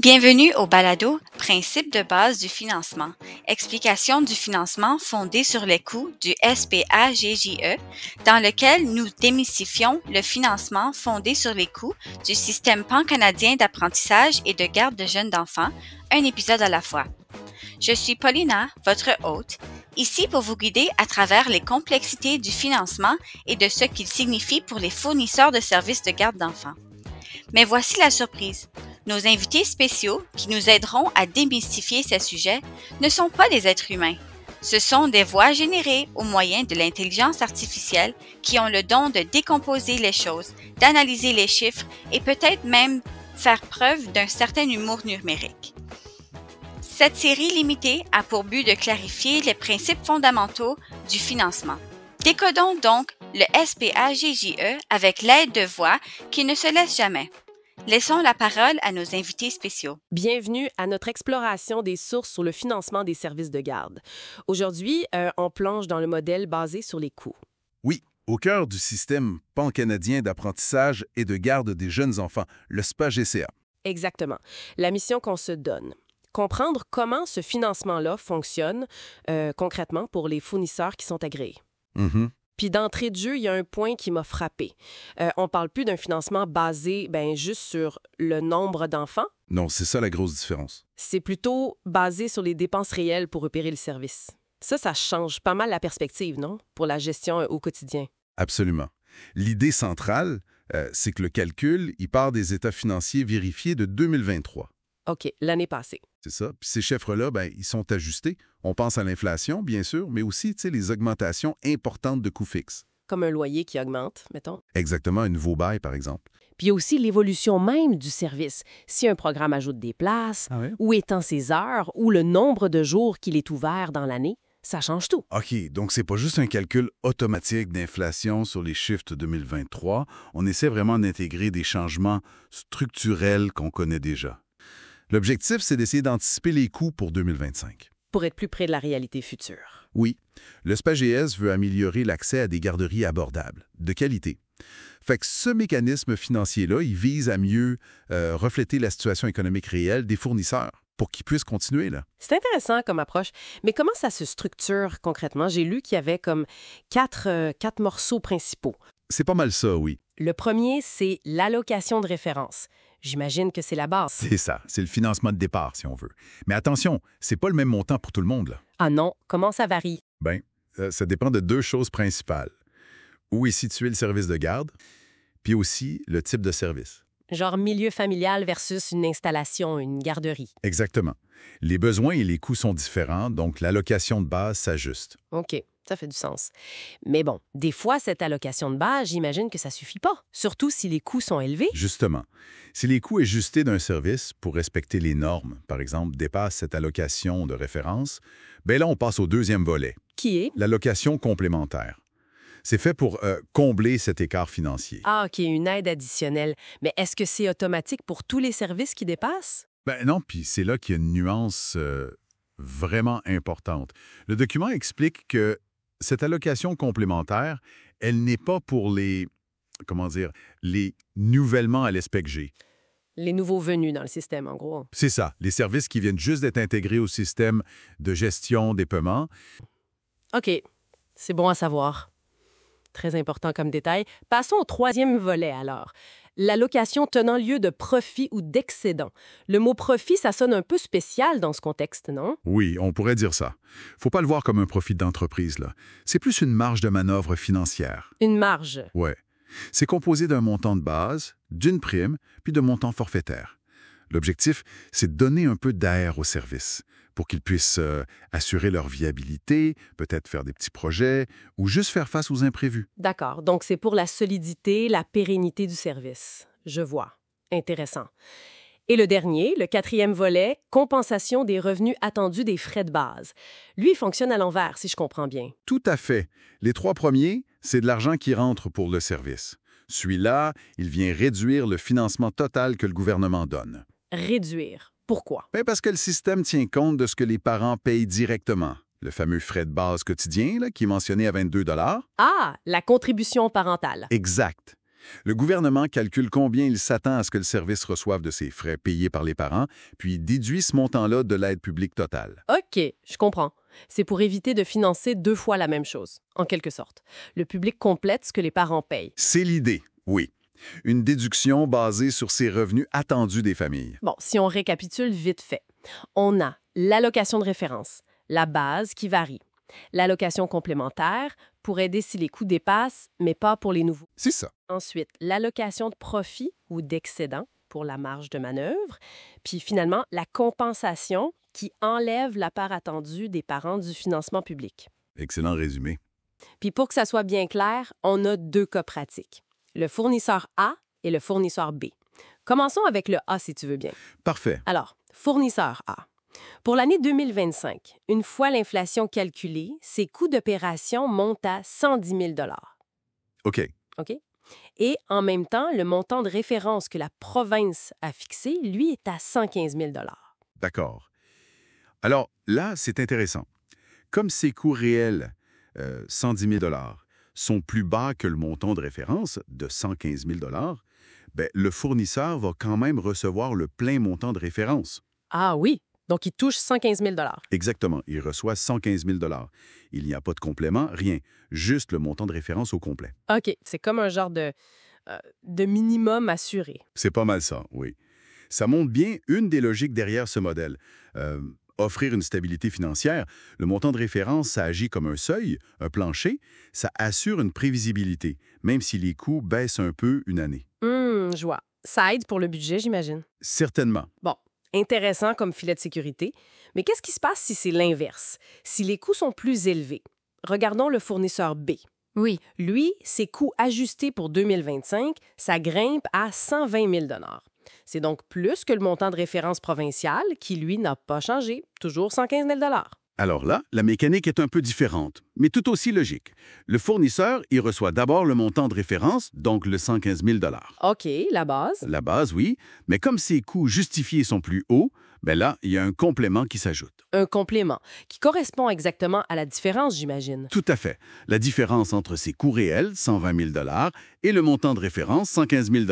Bienvenue au balado Principe de base du financement, explication du financement fondé sur les coûts du SPAGJE, dans lequel nous démystifions le financement fondé sur les coûts du système pan-canadien d'apprentissage et de garde de jeunes enfants, un épisode à la fois. Je suis Paulina, votre hôte, ici pour vous guider à travers les complexités du financement et de ce qu'il signifie pour les fournisseurs de services de garde d'enfants. Mais voici la surprise. Nos invités spéciaux, qui nous aideront à démystifier ces sujets, ne sont pas des êtres humains. Ce sont des voix générées au moyen de l'intelligence artificielle qui ont le don de décomposer les choses, d'analyser les chiffres et peut-être même faire preuve d'un certain humour numérique. Cette série limitée a pour but de clarifier les principes fondamentaux du financement. Décodons donc le SPAGJE avec l'aide de voix qui ne se laissent jamais. Laissons la parole à nos invités spéciaux. Bienvenue à notre exploration des sources sur le financement des services de garde. Aujourd'hui, on plonge dans le modèle basé sur les coûts. Oui, au cœur du système pan-canadien d'apprentissage et de garde des jeunes enfants, le SPAGCA. Exactement. La mission qu'on se donne. Comprendre comment ce financement-là fonctionne concrètement pour les fournisseurs qui sont agréés. Puis d'entrée de jeu, il y a un point qui m'a frappé. On parle plus d'un financement basé juste sur le nombre d'enfants. Non, c'est ça la grosse différence. C'est plutôt basé sur les dépenses réelles pour opérer le service. Ça change pas mal la perspective, non? Pour la gestion au quotidien. Absolument. L'idée centrale, c'est que le calcul, il part des états financiers vérifiés de 2023. OK, l'année passée. C'est ça. Puis ces chiffres-là, ils sont ajustés. On pense à l'inflation, bien sûr, mais aussi, les augmentations importantes de coûts fixes. Comme un loyer qui augmente, mettons. Exactement, un nouveau bail, par exemple. Puis il y a aussi l'évolution même du service. Si un programme ajoute des places, ou étend ses heures, ou le nombre de jours qu'il est ouvert dans l'année, ça change tout. OK, donc c'est pas juste un calcul automatique d'inflation sur les chiffres de 2023. On essaie vraiment d'intégrer des changements structurels qu'on connaît déjà. L'objectif, c'est d'essayer d'anticiper les coûts pour 2025. Pour être plus près de la réalité future. Oui, le SPAGS veut améliorer l'accès à des garderies abordables, de qualité. Fait que ce mécanisme financier-là, il vise à mieux refléter la situation économique réelle des fournisseurs pour qu'ils puissent continuer, là. C'est intéressant comme approche, mais comment ça se structure concrètement? J'ai lu qu'il y avait comme quatre morceaux principaux. C'est pas mal ça, oui. Le premier, c'est l'allocation de référence. J'imagine que c'est la base. C'est ça, c'est le financement de départ, si on veut. Mais attention, c'est pas le même montant pour tout le monde, là. Ah non, comment ça varie? Ça dépend de deux choses principales. Où est situé le service de garde, puis aussi le type de service. Genre milieu familial versus une installation, une garderie. Exactement. Les besoins et les coûts sont différents, donc l'allocation de base s'ajuste. OK, ça fait du sens. Mais bon, des fois, cette allocation de base, j'imagine que ça suffit pas, surtout si les coûts sont élevés. Justement. Si les coûts ajustés d'un service pour respecter les normes, par exemple, dépassent cette allocation de référence, là, on passe au deuxième volet. Qui est? L'allocation complémentaire. C'est fait pour combler cet écart financier. Ah, OK, une aide additionnelle. Mais est-ce que c'est automatique pour tous les services qui dépassent? Non, puis c'est là qu'il y a une nuance vraiment importante. Le document explique que cette allocation complémentaire, elle n'est pas pour les nouvellement à l'ESPEC-G. Les nouveaux venus dans le système, en gros. C'est ça, les services qui viennent juste d'être intégrés au système de gestion des paiements. OK, c'est bon à savoir. Très important comme détail. Passons au troisième volet, alors. L'allocation tenant lieu de profit ou d'excédent. Le mot profit, ça sonne un peu spécial dans ce contexte, non? Oui, on pourrait dire ça. Faut pas le voir comme un profit d'entreprise, là. C'est plus une marge de manœuvre financière. Une marge? Ouais. C'est composé d'un montant de base, d'une prime, puis de montants forfaitaires. L'objectif, c'est de donner un peu d'air au service pour qu'ils puissent assurer leur viabilité, peut-être faire des petits projets ou juste faire face aux imprévus. D'accord. Donc, c'est pour la solidité, la pérennité du service. Je vois. Intéressant. Et le dernier, le quatrième volet, compensation des revenus attendus des frais de base. Lui, il fonctionne à l'envers, si je comprends bien. Tout à fait. Les trois premiers, c'est de l'argent qui rentre pour le service. Celui-là, il vient réduire le financement total que le gouvernement donne. Réduire. Pourquoi? Parce que le système tient compte de ce que les parents payent directement. Le fameux frais de base quotidien, là, qui est mentionné à 22 $. Ah, la contribution parentale. Exact. Le gouvernement calcule combien il s'attend à ce que le service reçoive de ses frais payés par les parents, puis déduit ce montant-là de l'aide publique totale. OK, je comprends. C'est pour éviter de financer 2 fois la même chose, en quelque sorte. Le public complète ce que les parents payent. C'est l'idée, oui. Une déduction basée sur ces revenus attendus des familles. Bon, si on récapitule vite fait, on a l'allocation de référence, la base qui varie. L'allocation complémentaire pour aider si les coûts dépassent, mais pas pour les nouveaux. C'est ça. Ensuite, l'allocation de profit ou d'excédent pour la marge de manœuvre. Puis finalement, la compensation qui enlève la part attendue des parents du financement public. Excellent résumé. Puis pour que ça soit bien clair, on a 2 cas pratiques. Le fournisseur A et le fournisseur B. Commençons avec le A si tu veux bien. Parfait. Alors, fournisseur A. Pour l'année 2025, une fois l'inflation calculée, ses coûts d'opération montent à 110 000 OK. OK? Et en même temps, le montant de référence que la province a fixé, lui, est à 115 000 D'accord. Alors là, c'est intéressant. Comme ces coûts réels, 110 000 sont plus bas que le montant de référence de 115 000 ben, le fournisseur va quand même recevoir le plein montant de référence. Ah oui! Donc, il touche 115 000 Exactement. Il reçoit 115 000 Il n'y a pas de complément, rien. Juste le montant de référence au complet. OK. C'est comme un genre de minimum assuré. C'est pas mal ça, oui. Ça montre bien une des logiques derrière ce modèle. Offrir une stabilité financière, le montant de référence, ça agit comme un seuil, un plancher. Ça assure une prévisibilité, même si les coûts baissent un peu une année. Je vois. Ça aide pour le budget, j'imagine. Certainement. Bon. Intéressant comme filet de sécurité. Mais qu'est-ce qui se passe si c'est l'inverse? Si les coûts sont plus élevés? Regardons le fournisseur B. Oui. Lui, ses coûts ajustés pour 2025, ça grimpe à 120 000 C'est donc plus que le montant de référence provincial qui, lui, n'a pas changé, toujours 115 000 Alors là, la mécanique est un peu différente, mais tout aussi logique. Le fournisseur, il reçoit d'abord le montant de référence, donc le 115 000 OK, la base. La base, oui, mais comme ses coûts justifiés sont plus hauts, ben là, il y a un complément qui s'ajoute. Un complément qui correspond exactement à la différence, j'imagine. Tout à fait. La différence entre ses coûts réels, 120 000 et le montant de référence, 115 000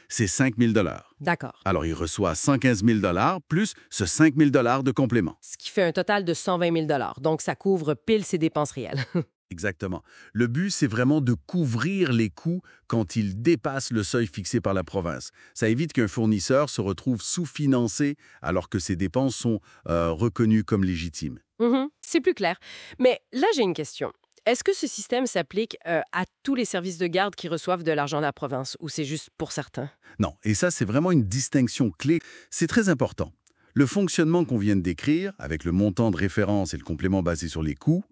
c'est 5 000 D'accord. Alors, il reçoit 115 000 plus ce 5 000 de complément. Ce qui fait un total de 120 000 donc ça couvre pile ses dépenses réelles. Exactement. Le but, c'est vraiment de couvrir les coûts quand ils dépassent le seuil fixé par la province. Ça évite qu'un fournisseur se retrouve sous-financé alors que ses dépenses sont reconnues comme légitimes. C'est plus clair. Mais là, j'ai une question. Est-ce que ce système s'applique à tous les services de garde qui reçoivent de l'argent de la province ou c'est juste pour certains? Non, et ça, c'est vraiment une distinction clé. C'est très important. Le fonctionnement qu'on vient de décrire, avec le montant de référence et le complément basé sur les coûts,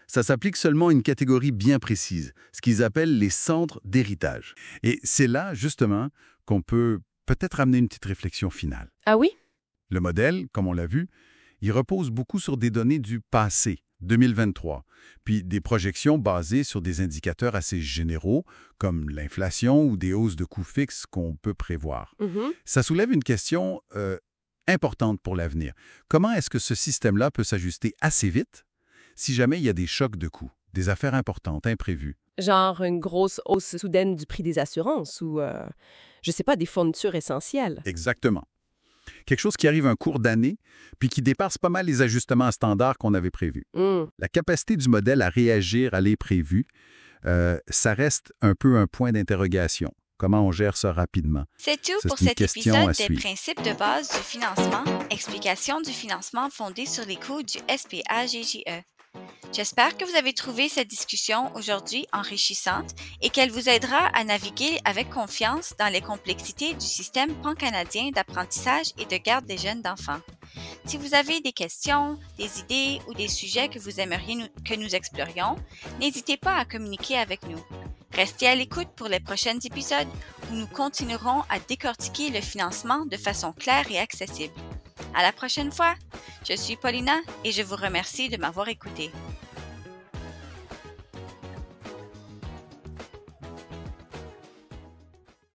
ça s'applique seulement à une catégorie bien précise, ce qu'ils appellent les centres d'héritage. Et c'est là, justement, qu'on peut peut-être amener une petite réflexion finale. Ah oui? Le modèle, comme on l'a vu, il repose beaucoup sur des données du passé, 2023, puis des projections basées sur des indicateurs assez généraux, comme l'inflation ou des hausses de coûts fixes qu'on peut prévoir. Ça soulève une question importante pour l'avenir. Comment est-ce que ce système-là peut s'ajuster assez vite si jamais il y a des chocs de coûts, des affaires importantes, imprévues? Genre une grosse hausse soudaine du prix des assurances ou, je sais pas, des fournitures essentielles. Exactement. Quelque chose qui arrive un cours d'année, puis qui dépasse pas mal les ajustements standards qu'on avait prévus. La capacité du modèle à réagir à l'imprévu, ça reste un peu un point d'interrogation. Comment on gère ça rapidement? C'est tout pour une cet question épisode à des suivre. principes de base du financement, explication du financement fondé sur les coûts du SPA-GJE. J'espère que vous avez trouvé cette discussion aujourd'hui enrichissante et qu'elle vous aidera à naviguer avec confiance dans les complexités du système pan-canadien d'apprentissage et de garde des jeunes d'enfants. Si vous avez des questions, des idées ou des sujets que vous aimeriez que nous explorions, n'hésitez pas à communiquer avec nous. Restez à l'écoute pour les prochains épisodes où nous continuerons à décortiquer le financement de façon claire et accessible. À la prochaine fois! Je suis Paulina et je vous remercie de m'avoir écouté.